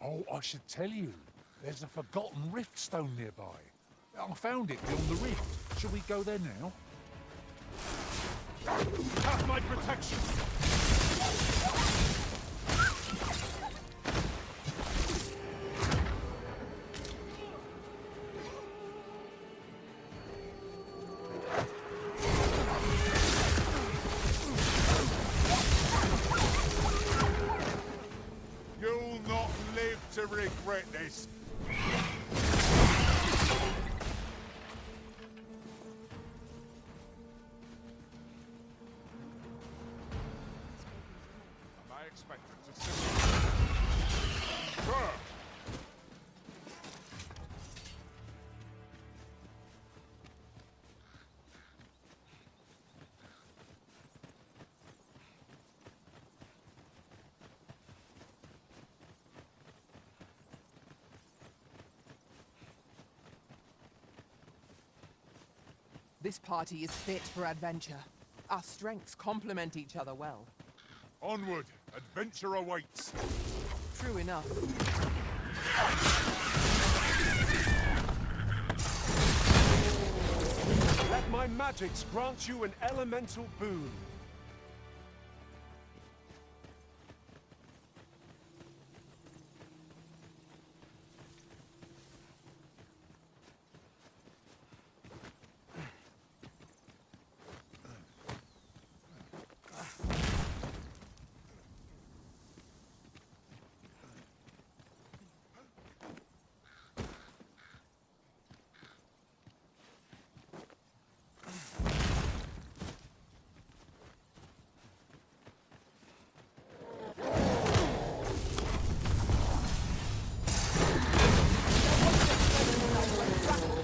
Oh, I should tell you. There's a forgotten rift stone nearby. I found it beyond the rift. Shall we go there now? Have my protection! You'll not live to regret this. Am I expected to sit? Sure. This party is fit for adventure. Our strengths complement each other well. Onward, adventure awaits. True enough. Let my magics grant you an elemental boon.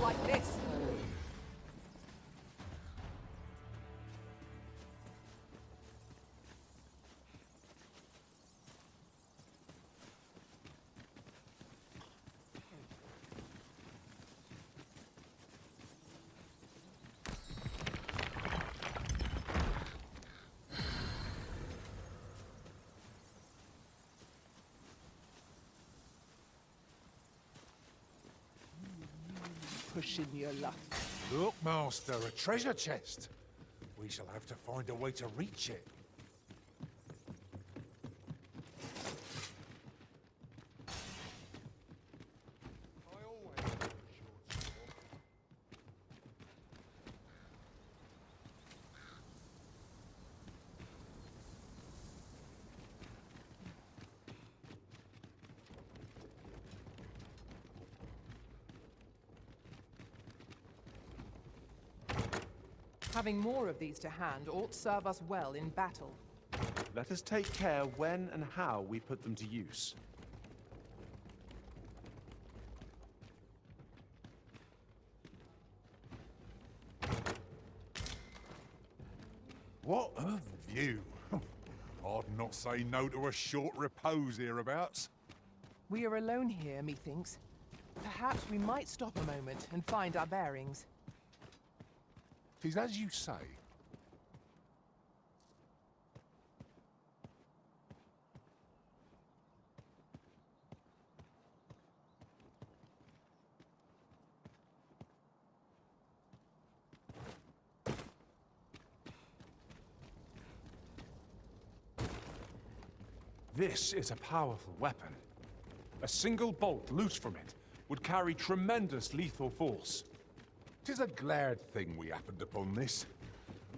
Like this. Pushing your luck. Look, Master, a treasure chest. We shall have to find a way to reach it. Having more of these to hand ought serve us well in battle. Let us take care when and how we put them to use. What a view. I'd not say no to a short repose hereabouts. We are alone here, methinks. Perhaps we might stop a moment and find our bearings. 'Tis as you say. This is a powerful weapon. A single bolt loose from it would carry tremendous lethal force. 'Tis a glad thing we happened upon this.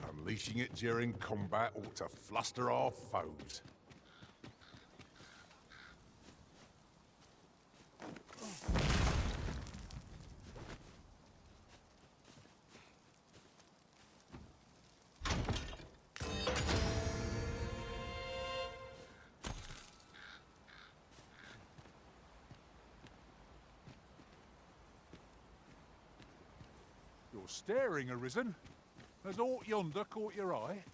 Unleashing it during combat ought to fluster our foes. You're staring, Arisen. Has aught yonder caught your eye?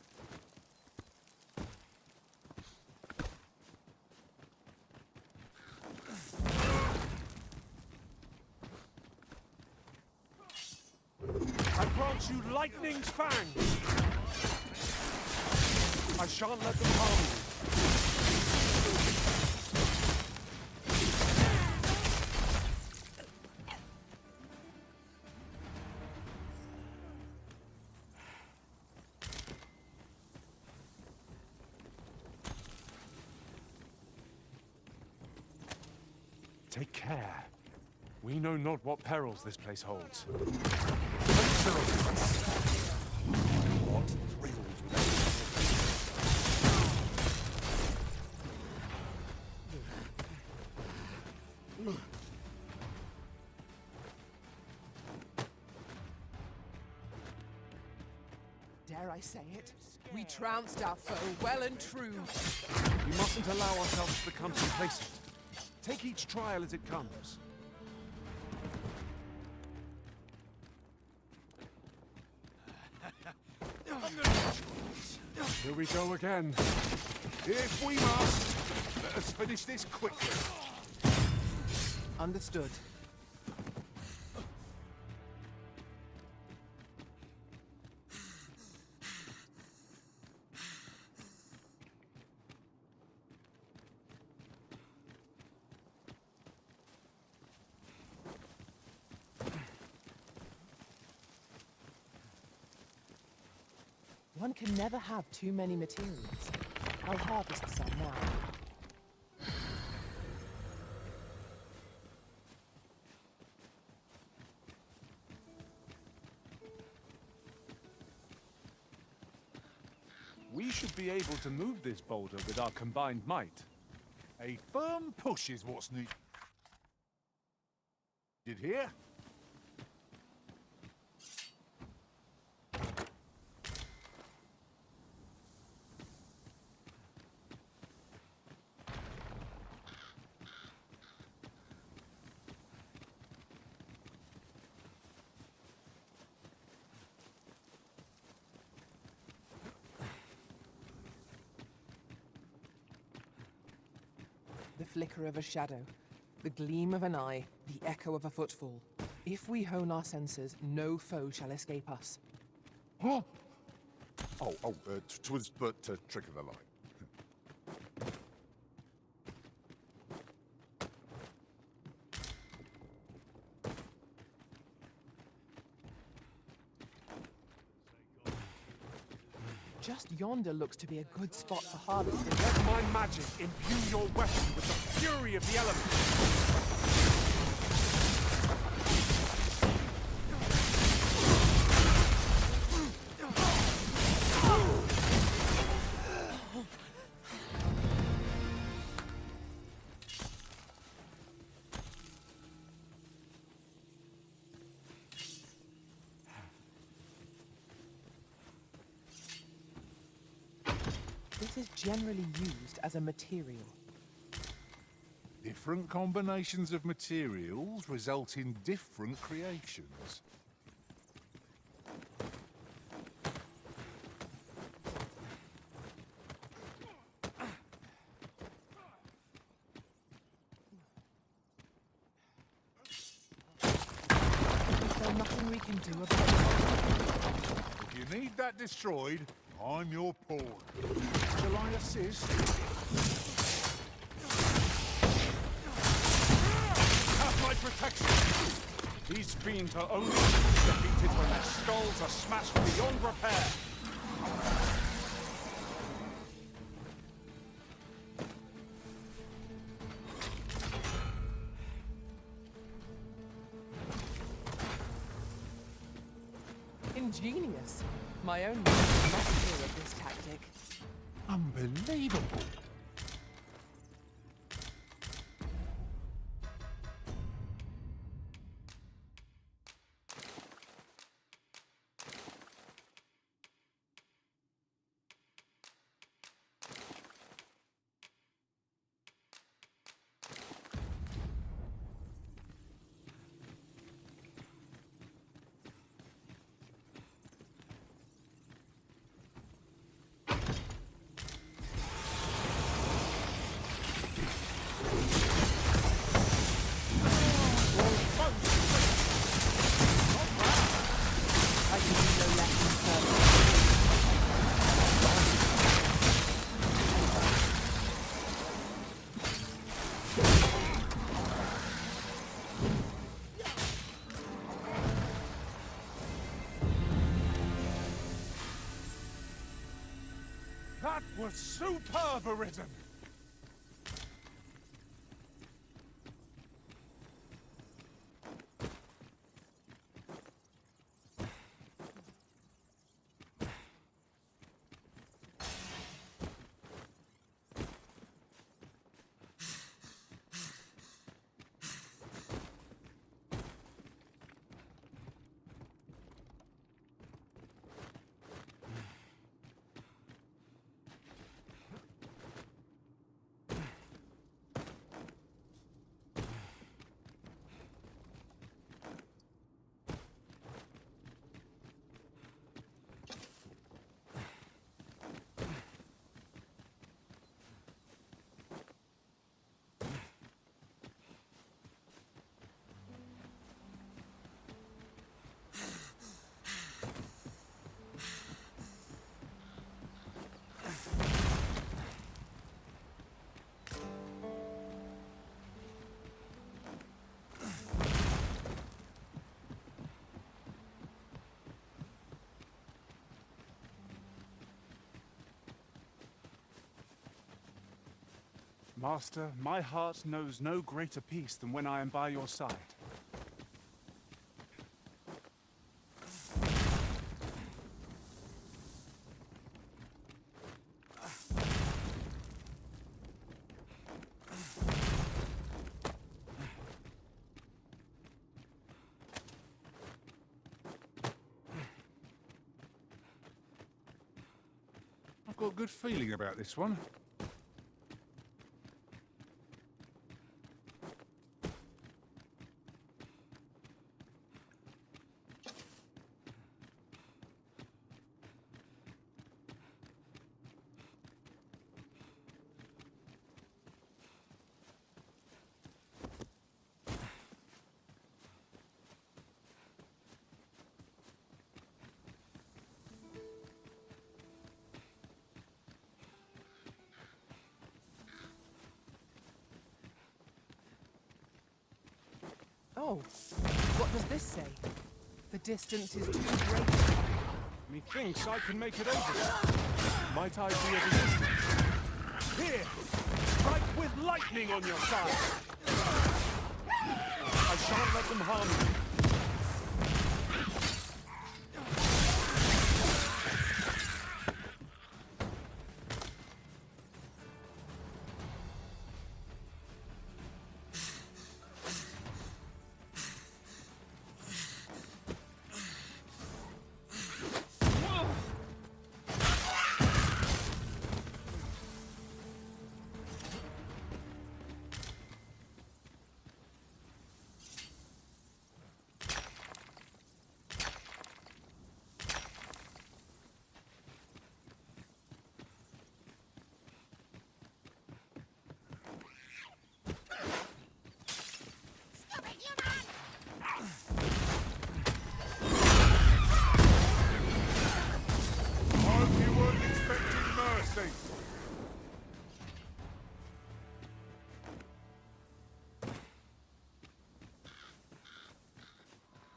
I grant you lightning's fangs! I shan't let them harm you. Take care. We know not what perils this place holds. What thrills with Dare I say it? We trounced our foe well and true. We mustn't allow ourselves to become complacent. Take each trial as it comes. Here we go again. If we must, let us finish this quickly. Understood. One can never have too many materials. I'll harvest some now. We should be able to move this boulder with our combined might. A firm push is what's needed. Here? The flicker of a shadow, the gleam of an eye, the echo of a footfall. If we hone our senses, no foe shall escape us. Huh? Twas but a trick of the light. Just yonder looks to be a good spot for harvesting. Let my magic imbue your weapon with the fury of the elements. This is generally used as a material. Different combinations of materials result in different creations. Is there nothing we can do about it? If you need that destroyed, I'm your pawn. Shall I assist? Have my protection! These fiends are only defeated when their skulls are smashed beyond repair. Ingenious. My own master must hear of this tactic. Unbelievable. I can do no less than serve. That was superb, Arisen! Master, my heart knows no greater peace than when I am by your side. I've got a good feeling about this one. Oh, what does this say? The distance is too great. Methinks I can make it over. Might I be of assistance? Here! Strike with lightning on your side! I shan't let them harm you.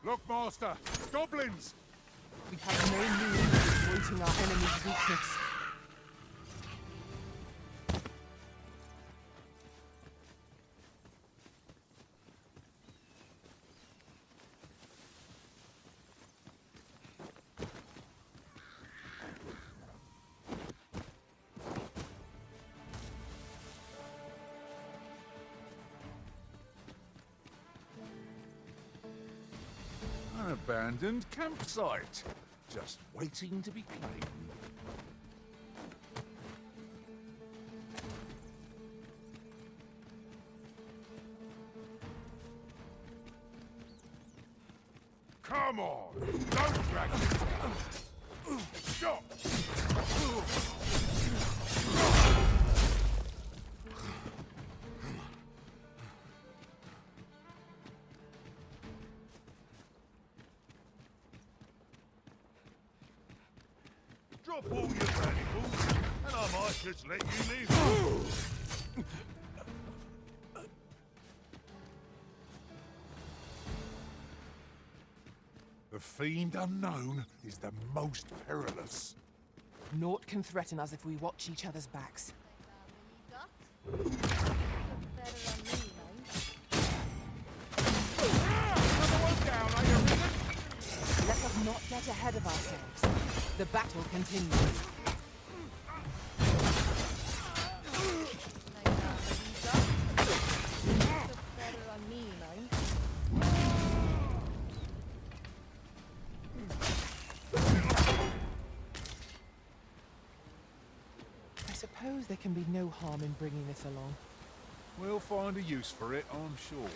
Look, Master! Goblins! We have no means of exploiting our enemy's weakness. An abandoned campsite. Just waiting to be claimed. Come on! Don't drag me down! Stop! Drop all your valuables, and I might just let you live. The Fiend Unknown is the most perilous. Naught can threaten us if we watch each other's backs. Let us not get ahead of ourselves. The battle continues. I suppose there can be no harm in bringing this along. We'll find a use for it, I'm sure.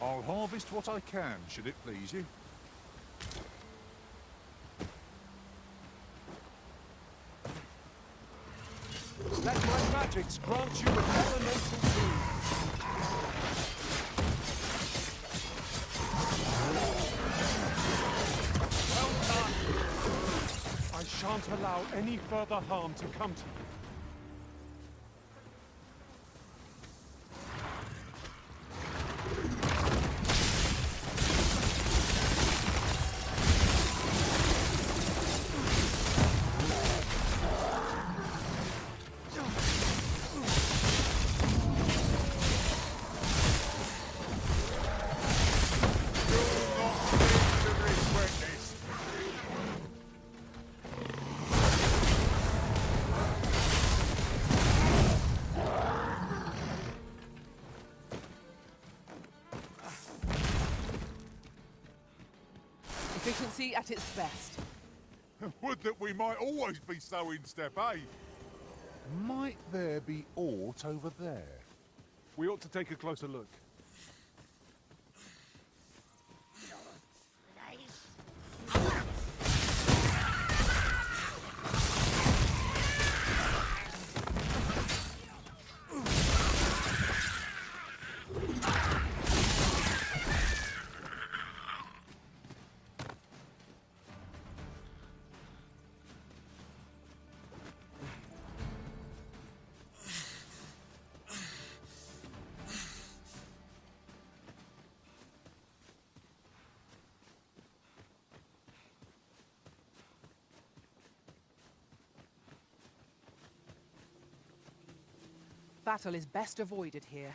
I'll harvest what I can, should it please you. Let my magics grant you an elemental boon. Well done. I shan't allow any further harm to come to you. Efficiency at its best. Would that we might always be so in step, eh? Might there be aught over there? We ought to take a closer look. Battle is best avoided here.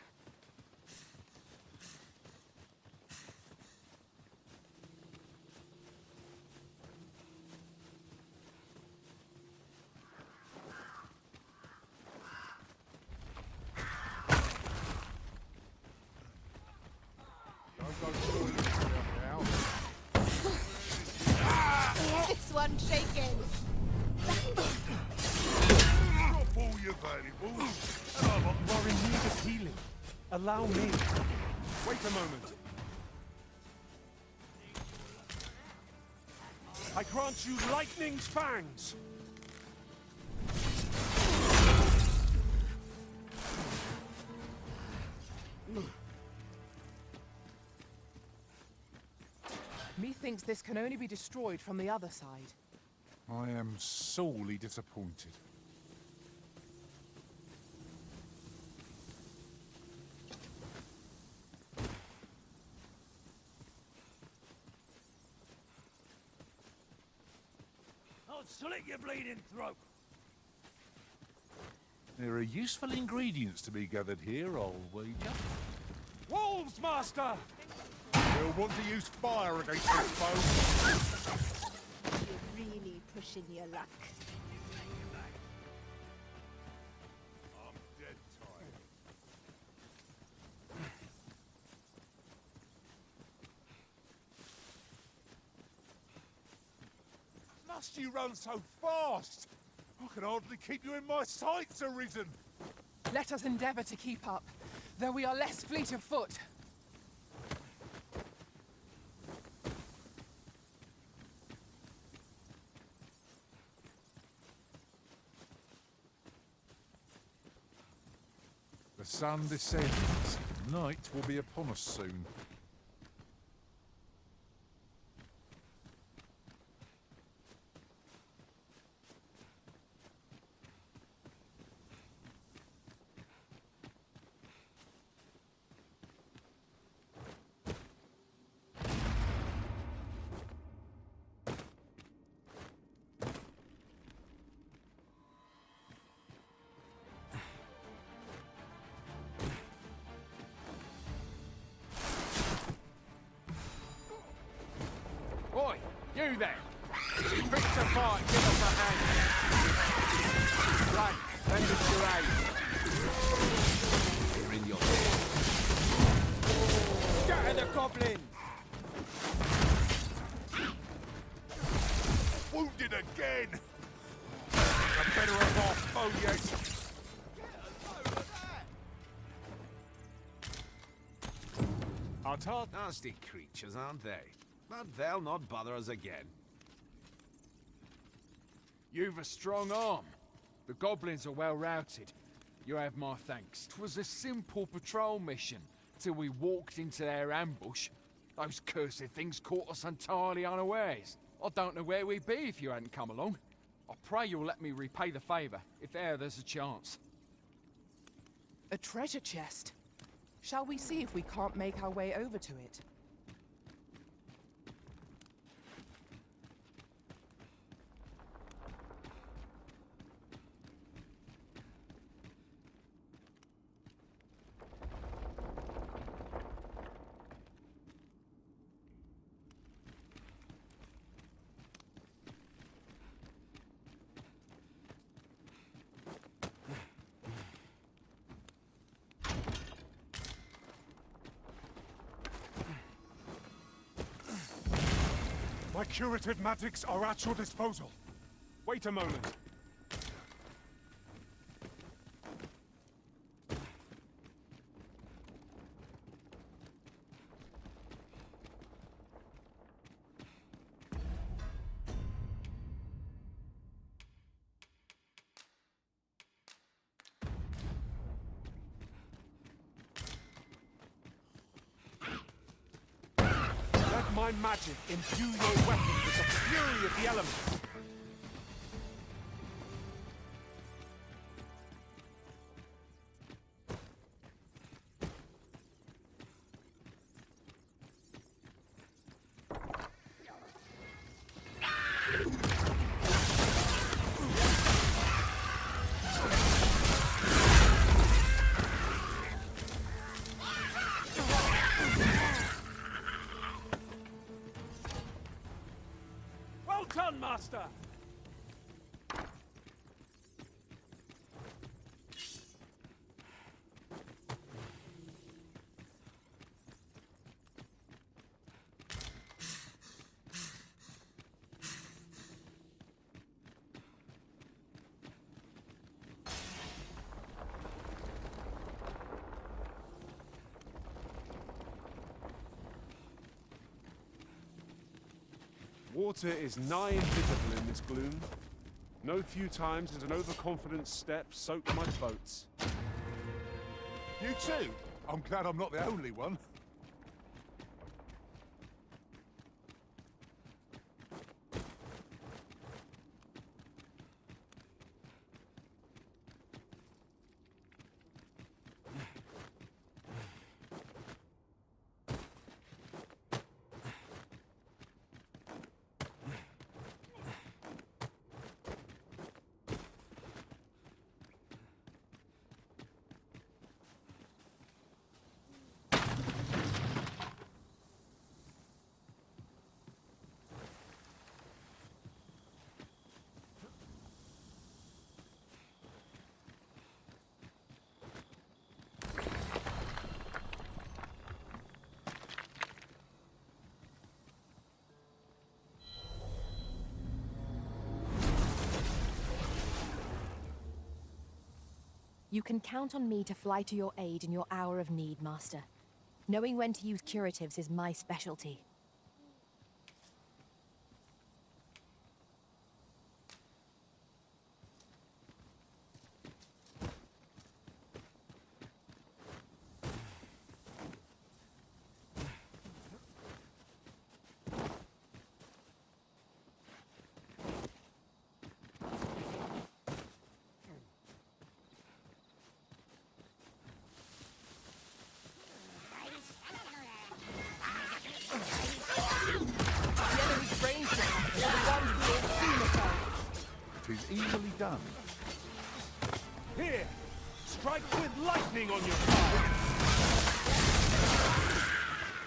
This one's shaking. Drop all your valuables. We're in need of healing. Allow me. Wait a moment. I grant you lightning's fangs. Methinks this can only be destroyed from the other side. I am sorely disappointed. I'll slit your bleeding throat. There are useful ingredients to be gathered here, I'll wager. Wolves, master! We'll want to use fire against this foe. You're really pushing your luck. I'm dead tired. Must you run so fast? I can hardly keep you in my sights, Arisen. Let us endeavour to keep up, though we are less fleet of foot. The sun descends. Night will be upon us soon. Oi, you there! Fit to fight, give us a hand! Right, lend us your aid. You're in your Scatter the goblin! Wounded again. The better of our foe yet. Our nasty creatures, aren't they? But they'll not bother us again. You've a strong arm. The goblins are well routed. You have my thanks. 'Twas a simple patrol mission, till we walked into their ambush. Those cursed things caught us entirely unawares. I don't know where we'd be if you hadn't come along. I pray you'll let me repay the favour, if there's a chance. A treasure chest. Shall we see if we can't make our way over to it? My curative magics are at your disposal. Wait a moment. Let my magic imbue your weapon with the fury of the elements. Well done, Master! Water is nigh invisible in this gloom. No few times has an overconfident step soaked my boats. You too? I'm glad I'm not the only one. You can count on me to fly to your aid in your hour of need, Master. Knowing when to use curatives is my specialty. Tis easily done. Here! Strike with lightning on your side!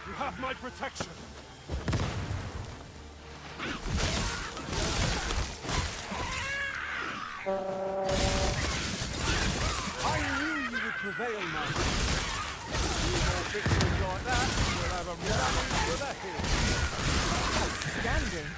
You have my protection! I knew you would prevail, Master. Two more victories like that, we'll have a rally for the hill. Outstanding.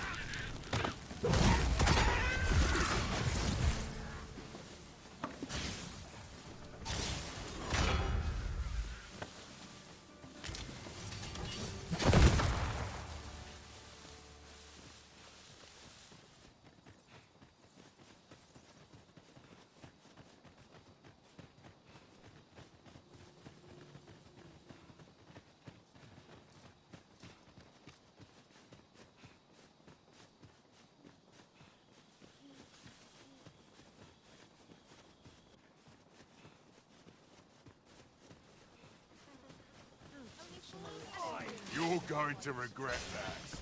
You're going to regret that.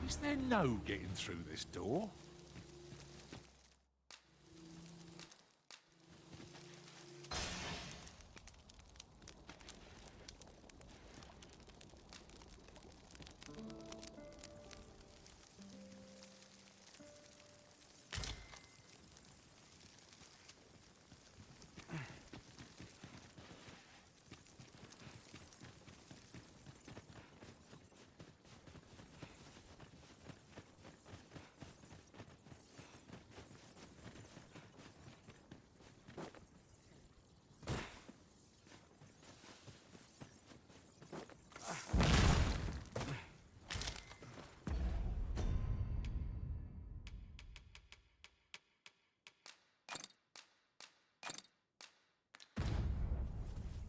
Is there no getting through this door?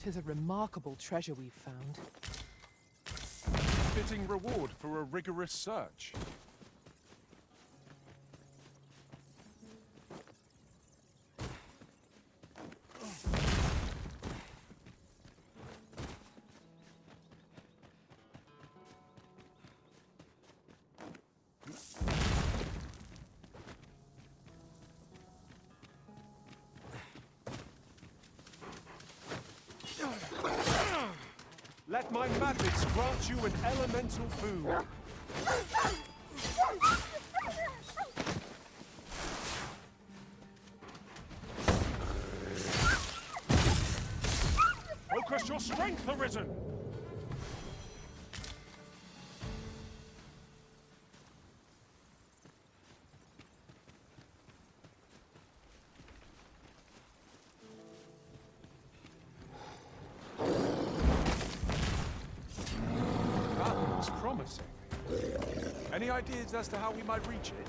Tis a remarkable treasure we've found. Fitting reward for a rigorous search. Let my maggots grant you an elemental food. Focus your strength, Arisen! Promising. Any ideas as to how we might reach it?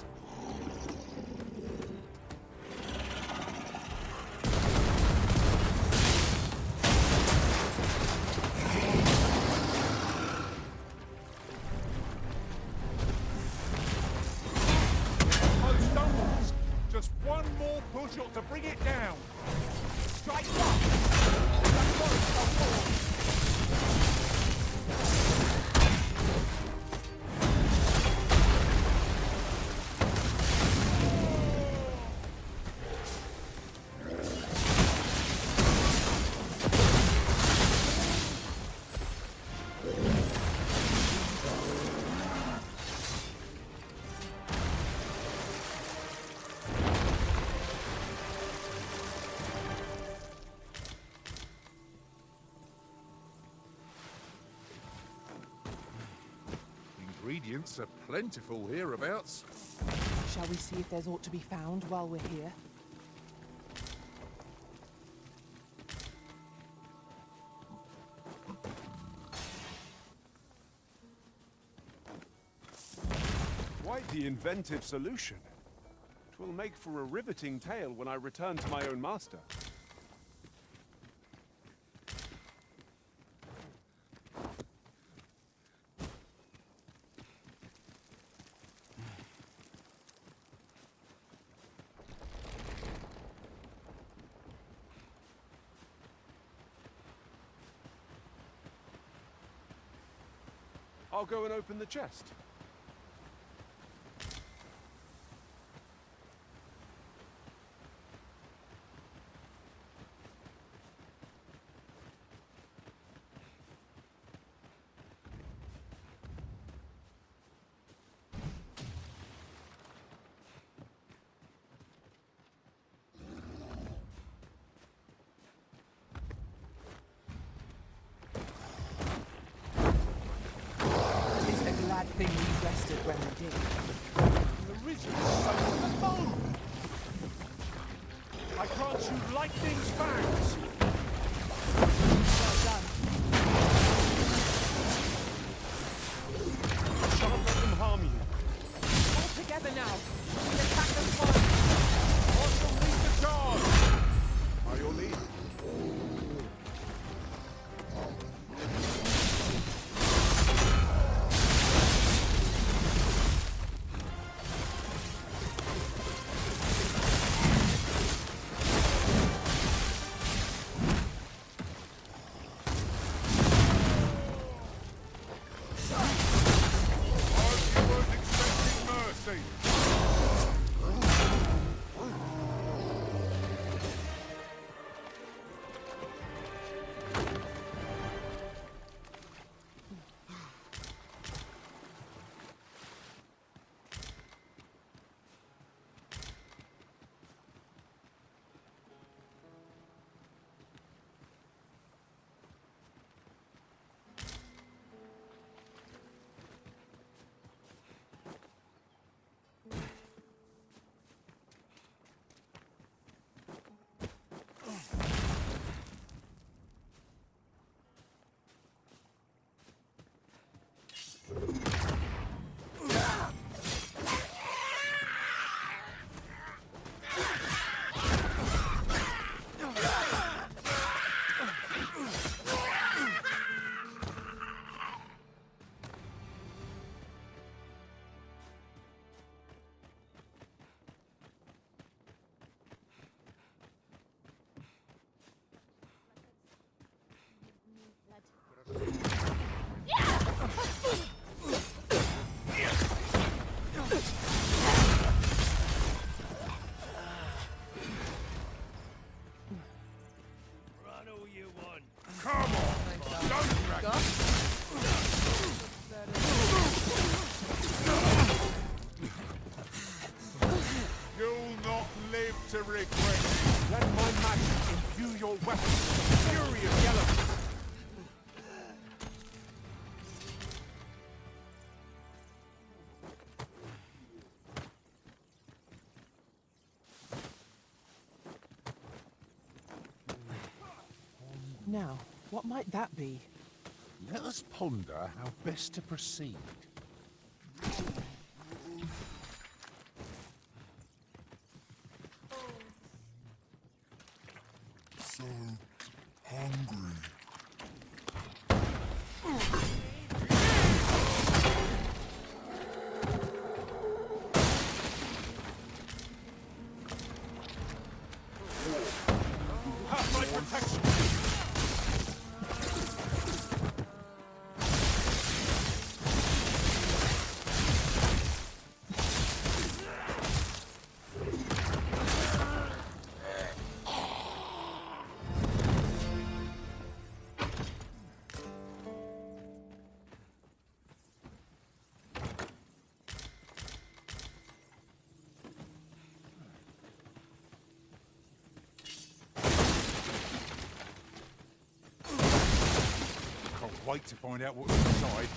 Close downwards. Just one more push up to bring it down. Strike Ingredients are plentiful hereabouts. Shall we see if there's aught to be found while we're here? Quite the inventive solution. It will make for a riveting tale when I return to my own master. I'll go and open the chest. Glad thing we rested when we did. The risen son of the moon! I grant you lightning's fangs! Well done. Shan't let them harm you. All together now. We attack them first. What will lead the charge? By your lead. Run all you want. Come on! Don't drag You'll not live to regret it. Let my magic imbue your weapons with the fury of the elements. Now, what might that be? Let us ponder how best to proceed. So hungry. Have my protection! Can't wait to find out what's inside.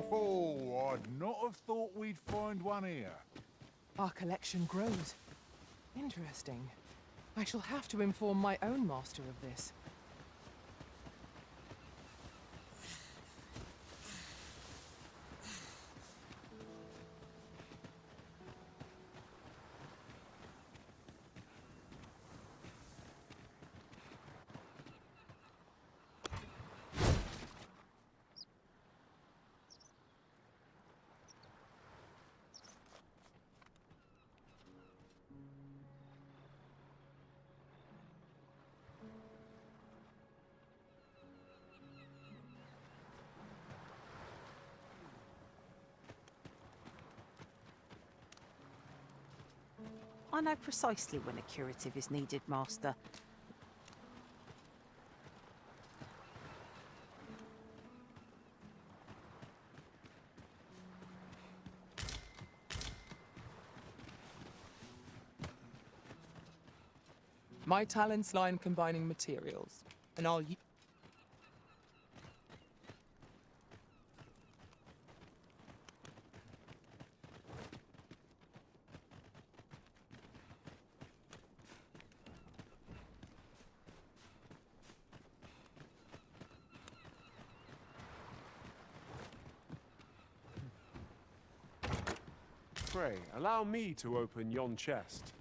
Oh, I'd not have thought we'd find one here. Our collection grows. Interesting. I shall have to inform my own master of this. I know precisely when a curative is needed, Master. My talents lie in combining materials, and I'll Pray, allow me to open yon chest.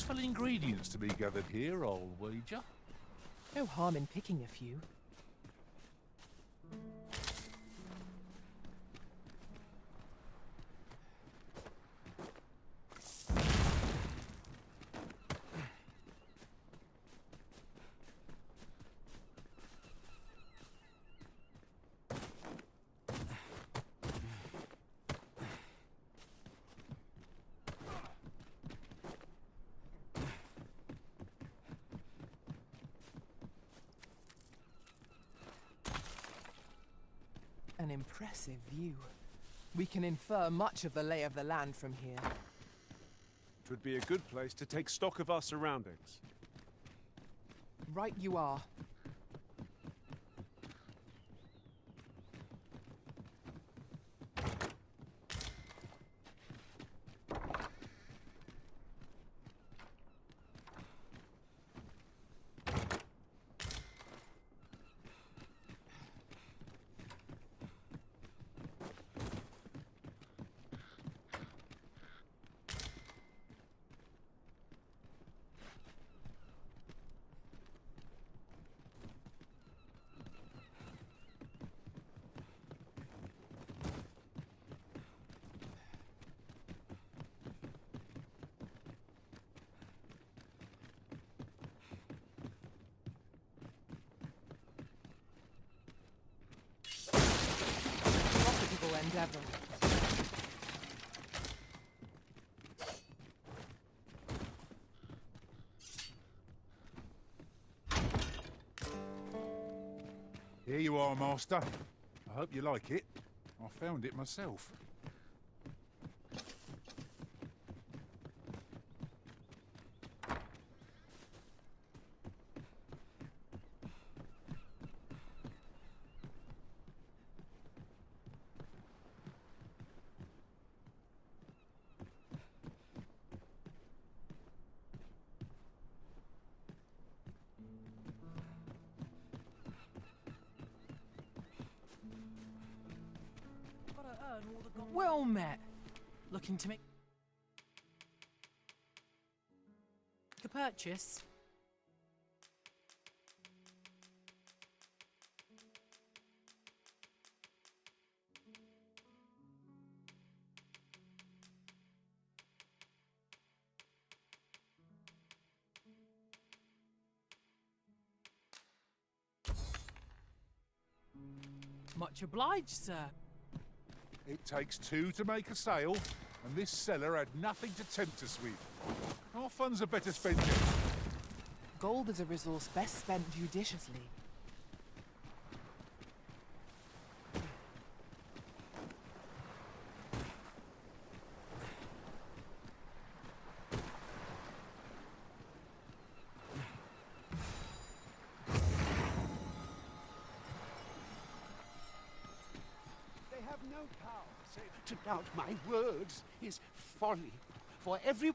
useful ingredients to be gathered here, I'll wager. No harm in picking a few. An impressive view. We can infer much of the lay of the land from here. It would be a good place to take stock of our surroundings. Right you are. Profitable endeavor. Here you are, Master. I hope you like it. I found it myself. Well met. Looking to make a purchase? Much obliged, sir. It takes two to make a sale, and this seller had nothing to tempt us with. Our funds are better spent here. Gold is a resource best spent judiciously. They have no power, save to doubt my words is folly. For every...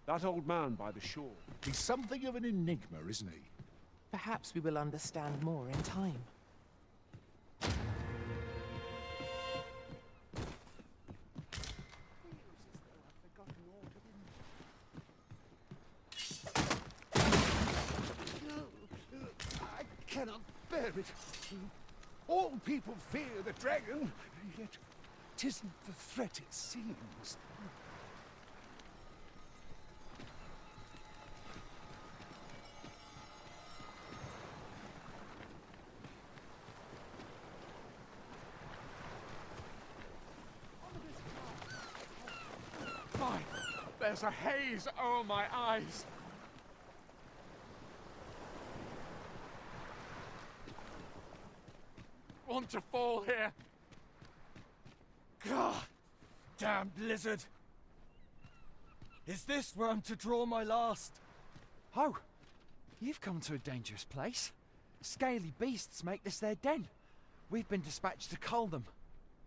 That old man by the shore. He's something of an enigma, isn't he? Perhaps we will understand more in time. I cannot bear it. All people fear the dragon, yet 'tisn't the threat it seems. My, there's a haze over my eyes. Want to fall here. God, damn blizzard. Is this where I'm to draw my last? Oh, you've come to a dangerous place. Scaly beasts make this their den. We've been dispatched to cull them.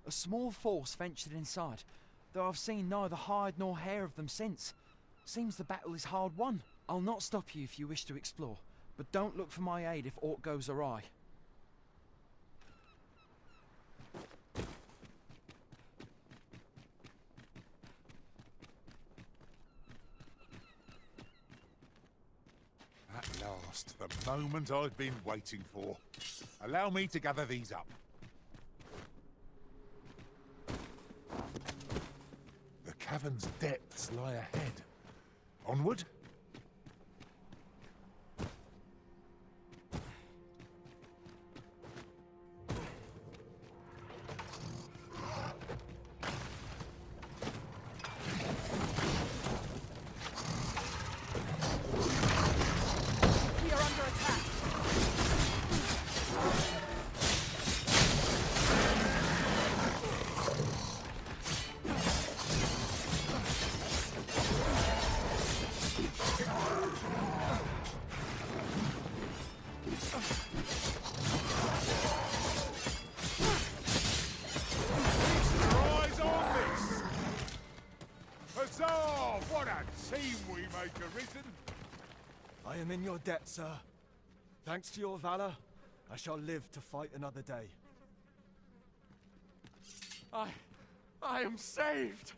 A small force ventured inside, though I've seen neither hide nor hair of them since. Seems the battle is hard won. I'll not stop you if you wish to explore, but don't look for my aid if aught goes awry. At last, the moment I've been waiting for. Allow me to gather these up. The cavern's depths lie ahead. Onward? We are under attack. Eyes on this! Huzzah! What a team we make, Arisen! I am in your debt, sir. Thanks to your valor, I shall live to fight another day. I am saved!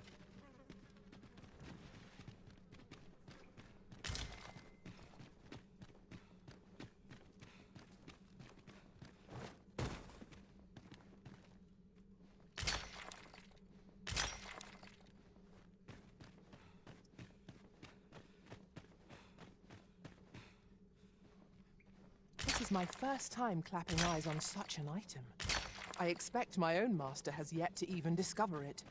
This is my first time clapping eyes on such an item. I expect my own master has yet to even discover it.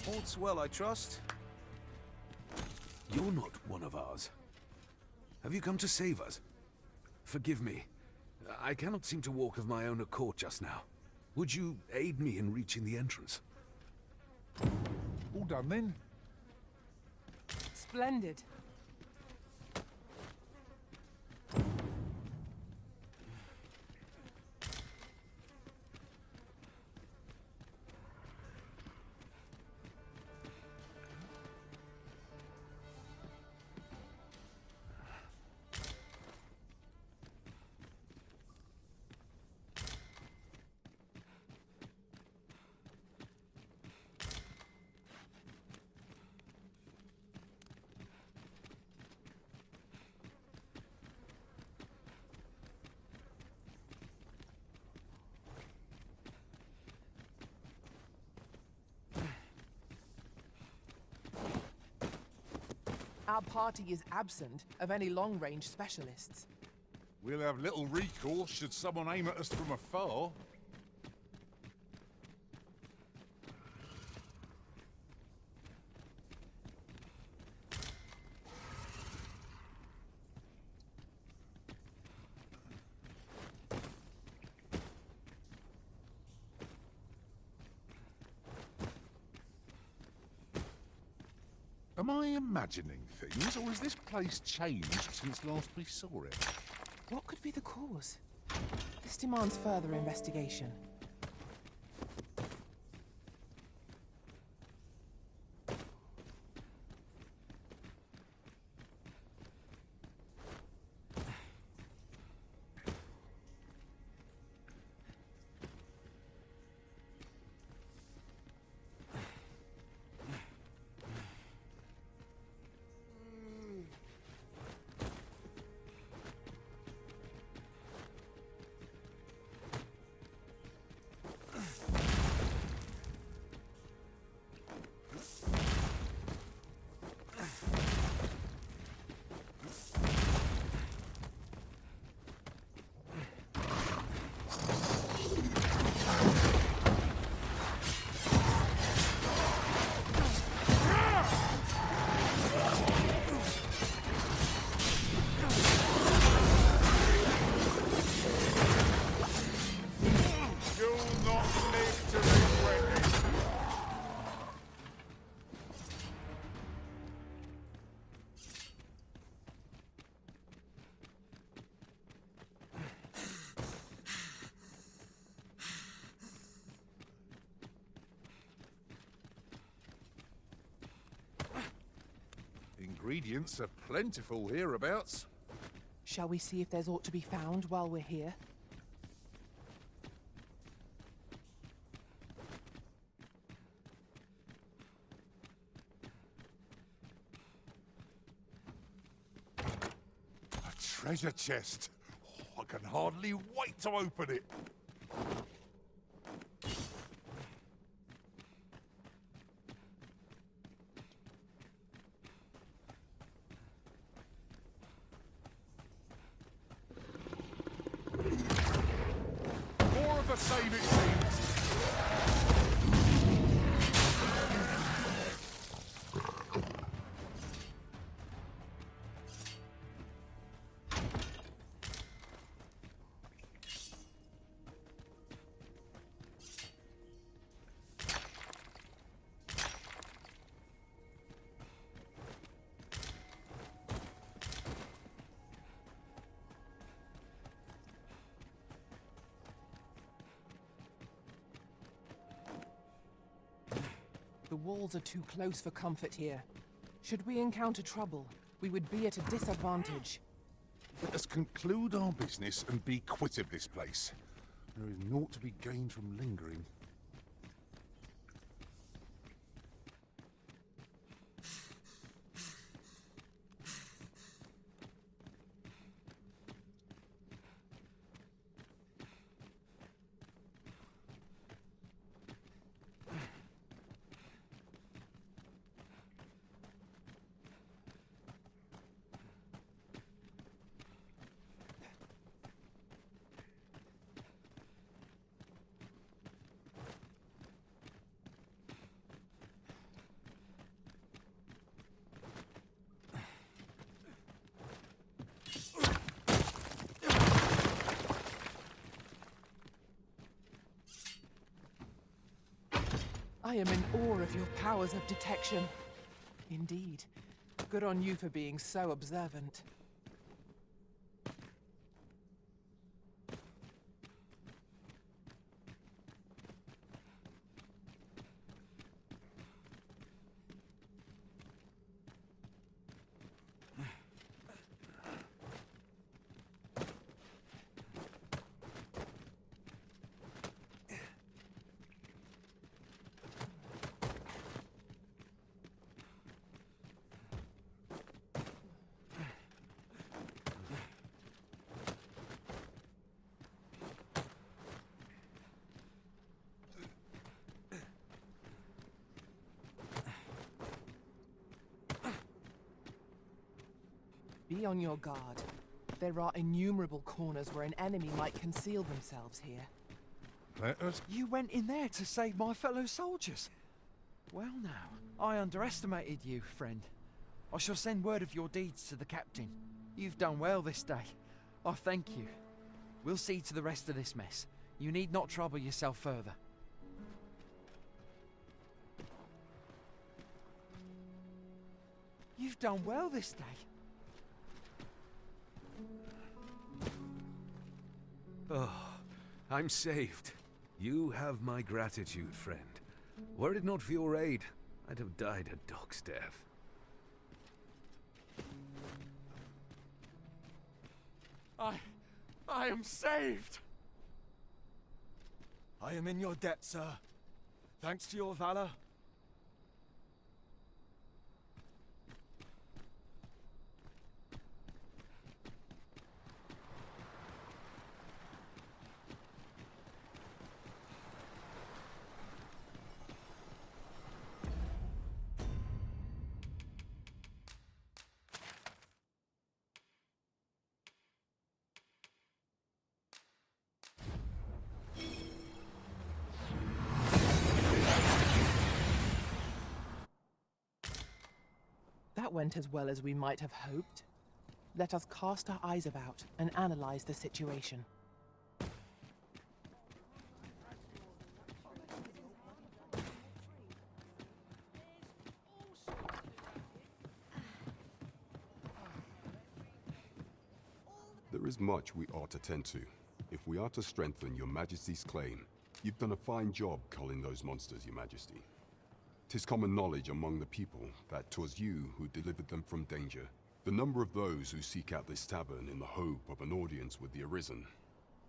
All's well, I trust. You're not one of ours. Have you come to save us? Forgive me. I cannot seem to walk of my own accord just now. Would you aid me in reaching the entrance? All done then? Splendid. Our party is absent of any long-range specialists. We'll have little recourse should someone aim at us from afar. Am I imagining things, or has this place changed since last we saw it? What could be the cause? This demands further investigation. Ingredients are plentiful hereabouts. Shall we see if there's aught to be found while we're here? A treasure chest. Oh, I can hardly wait to open it. More of the same, it seems. The walls are too close for comfort here. Should we encounter trouble, we would be at a disadvantage. Let us conclude our business and be quit of this place. There is naught to be gained from lingering. I am in awe of your powers of detection. Indeed. Good on you for being so observant. Be on your guard. There are innumerable corners where an enemy might conceal themselves here. Let us... You went in there to save my fellow soldiers. Well now, I underestimated you, friend. I shall send word of your deeds to the captain. You've done well this day. I thank you. We'll see to the rest of this mess. You need not trouble yourself further. You've done well this day. Oh, I'm saved. You have my gratitude, friend. Were it not for your aid, I'd have died a dog's death. I am saved! I am in your debt, sir. Thanks to your valor. That went as well as we might have hoped. Let us cast our eyes about and analyze the situation. There is much we ought to tend to. If we are to strengthen your Majesty's claim, you've done a fine job culling those monsters, your Majesty. 'Tis common knowledge among the people that 'twas you who delivered them from danger. The number of those who seek out this tavern in the hope of an audience with the Arisen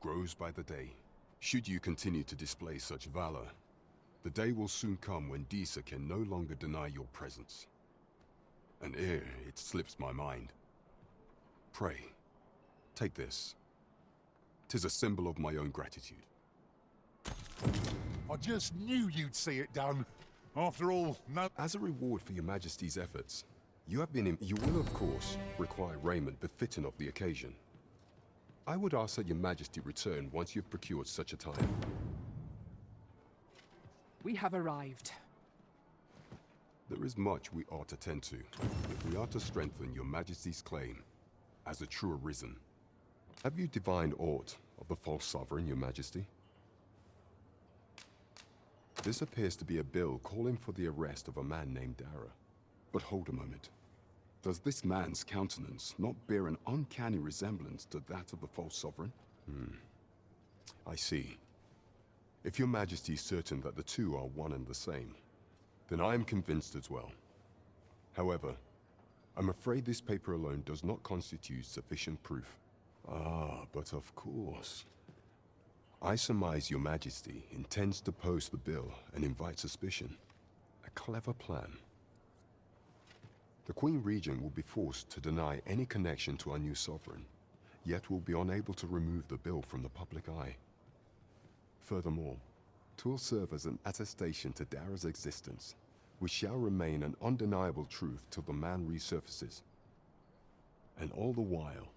grows by the day. Should you continue to display such valor, the day will soon come when Disa can no longer deny your presence. And ere it slips my mind, pray, take this. 'Tis a symbol of my own gratitude. I just knew you'd see it done. After all, no... As a reward for your Majesty's efforts, you will of course require raiment befitting of the occasion. I would ask that your Majesty return once you've procured such a time. We have arrived. There is much we ought to tend to, if we are to strengthen your Majesty's claim as a true Arisen. Have you divined aught of the false sovereign, your Majesty? This appears to be a bill calling for the arrest of a man named Dara. But hold a moment. Does this man's countenance not bear an uncanny resemblance to that of the false sovereign? I see. If your Majesty is certain that the two are one and the same, then I am convinced as well. However, I'm afraid this paper alone does not constitute sufficient proof. Ah, but of course. I surmise your Majesty intends to post the bill and invite suspicion. A clever plan. The Queen Regent will be forced to deny any connection to our new sovereign, yet will be unable to remove the bill from the public eye. Furthermore, 'twill serve as an attestation to Dara's existence, which shall remain an undeniable truth till the man resurfaces. And all the while,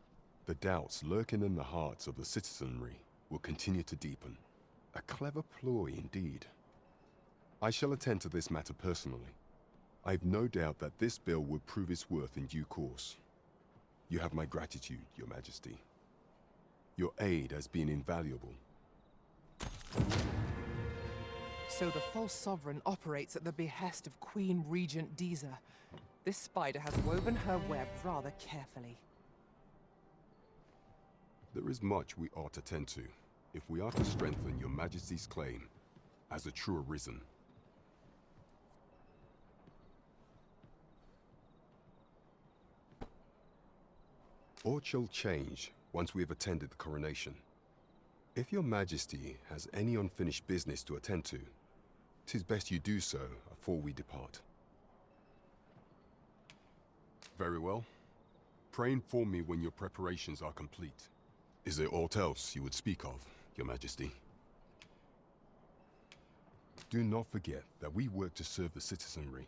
the doubts lurking in the hearts of the citizenry will continue to deepen. A clever ploy indeed. I shall attend to this matter personally. I've no doubt that this bill will prove its worth in due course. You have my gratitude, your Majesty. Your aid has been invaluable. So the false sovereign operates at the behest of Queen Regent Disa. This spider has woven her web rather carefully. There is much we ought to tend to, if we are to strengthen your Majesty's claim as a true Arisen. Aught shall change once we have attended the coronation. If your Majesty has any unfinished business to attend to, 'tis best you do so afore we depart. Very well. Pray inform me when your preparations are complete. Is there aught else you would speak of, your Majesty? Do not forget that we work to serve the citizenry.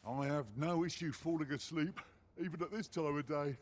I have no issue falling asleep, even at this time of day.